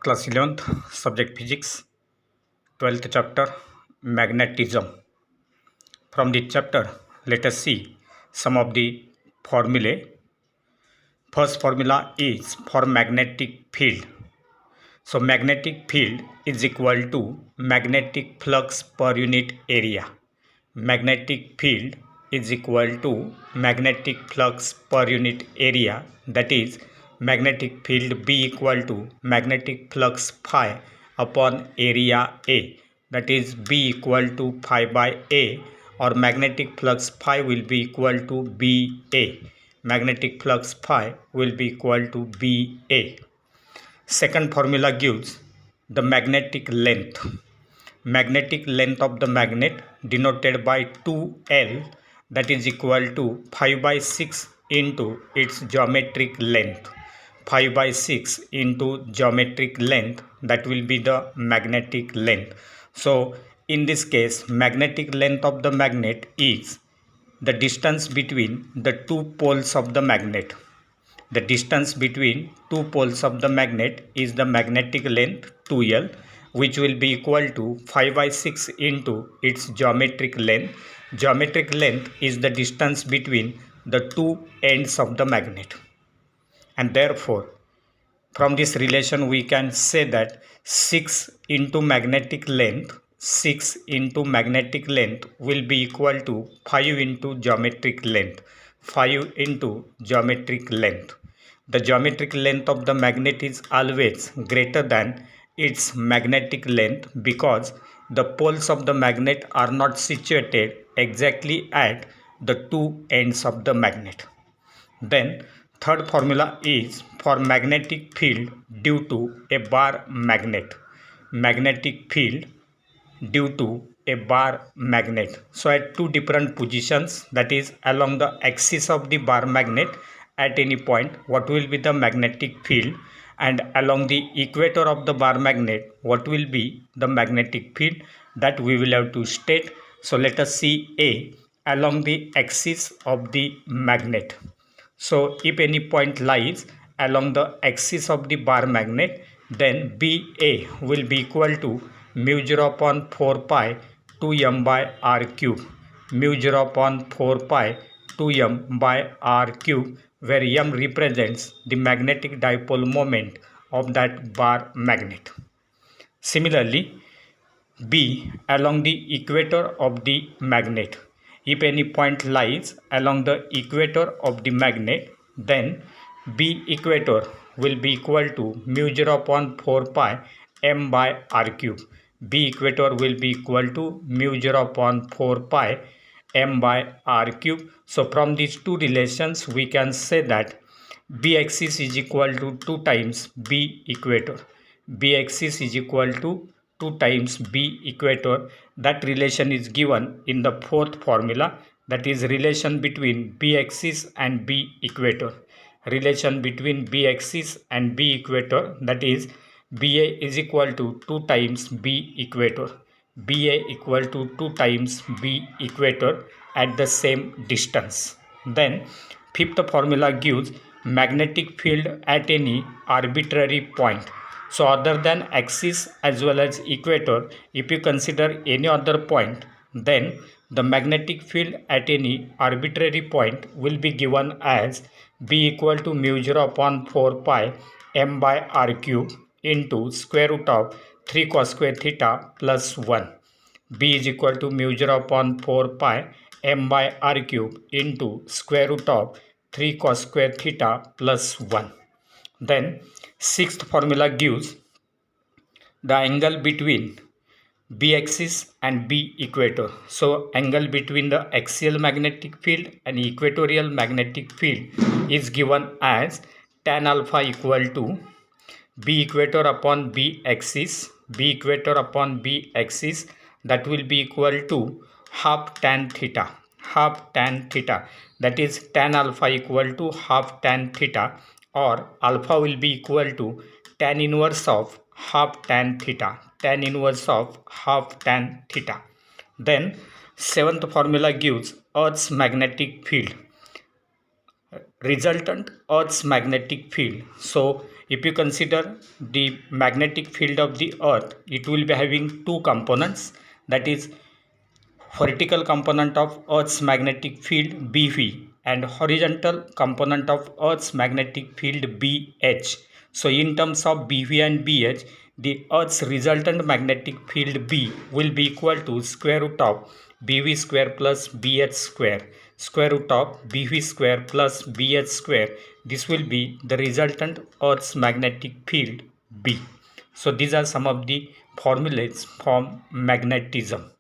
Class 11th, Subject Physics, 12th chapter, Magnetism. From this chapter, let us see some of the formulae. First formula is for magnetic field. So magnetic field is equal to magnetic flux per unit area. Magnetic field is equal to magnetic flux per unit area, that is magnetic field B equal to magnetic flux phi upon area A, that is B equal to phi by A, or magnetic flux phi will be equal to BA. Magnetic flux phi will be equal to BA. Second formula gives the magnetic length. Magnetic length of the magnet denoted by 2L, that is equal to 5 by 6 into its geometric length. 5 by 6 into geometric length, that will be the magnetic length. So in this case, magnetic length of the magnet is the distance between the two poles of the magnet. The distance between two poles of the magnet is the magnetic length 2L, which will be equal to 5 by 6 into its geometric length. Geometric length is the distance between the two ends of the magnet. And therefore, from this relation we can say that 6 into magnetic length will be equal to 5 into geometric length. 5 into geometric length. The geometric length of the magnet is always greater than its magnetic length because the poles of the magnet are not situated exactly at the two ends of the magnet. Then third formula is for magnetic field due to a bar magnet. Magnetic field due to a bar magnet. So at two different positions, that is along the axis of the bar magnet at any point, what will be the magnetic field, and along the equator of the bar magnet, what will be the magnetic field, that we will have to state. So let us see A along the axis of the magnet. So if any point lies along the axis of the bar magnet, then BA will be equal to mu 0 upon 4 pi 2m by r cube. Mu 0 upon 4 pi 2m by r cube, where m represents the magnetic dipole moment of that bar magnet. Similarly, B along the equator of the magnet. If any point lies along the equator of the magnet, then B equator will be equal to mu 0 upon 4 pi m by r cube. B equator will be equal to mu 0 upon 4 pi m by r cube. So from these two relations we can say that B axis is equal to 2 times B equator. B axis is equal to 2 times B equator. That relation is given in the fourth formula, that is relation between B axis and B equator. Relation between B axis and B equator, that is BA is equal to 2 times B equator. BA equal to 2 times B equator at the same distance. Then fifth formula gives magnetic field at any arbitrary point. So other than axis as well as equator, if you consider any other point, then the magnetic field at any arbitrary point will be given as B equal to mu 0 upon 4 pi m by r cube into square root of 3 cos square theta plus 1. B is equal to mu 0 upon 4 pi m by r cube into square root of 3 cos square theta plus 1. Then sixth formula gives the angle between B axis and B equator. So angle between the axial magnetic field and equatorial magnetic field is given as tan alpha equal to B equator upon B axis. B equator upon B axis, that will be equal to half tan theta. Half tan theta, that is tan alpha equal to half tan theta, or alpha will be equal to tan inverse of half tan theta. Tan inverse of half tan theta. Then seventh formula gives Earth's magnetic field. Resultant Earth's magnetic field. So If you consider the magnetic field of the earth, it will be having two components, that is vertical component of earth's magnetic field BV and horizontal component of earth's magnetic field BH. So in terms of BV and BH, the earth's resultant magnetic field B will be equal to square root of BV square plus BH square, square root of BV square plus BH square. This will be the resultant earth's magnetic field B. So these are some of the formulas from magnetism.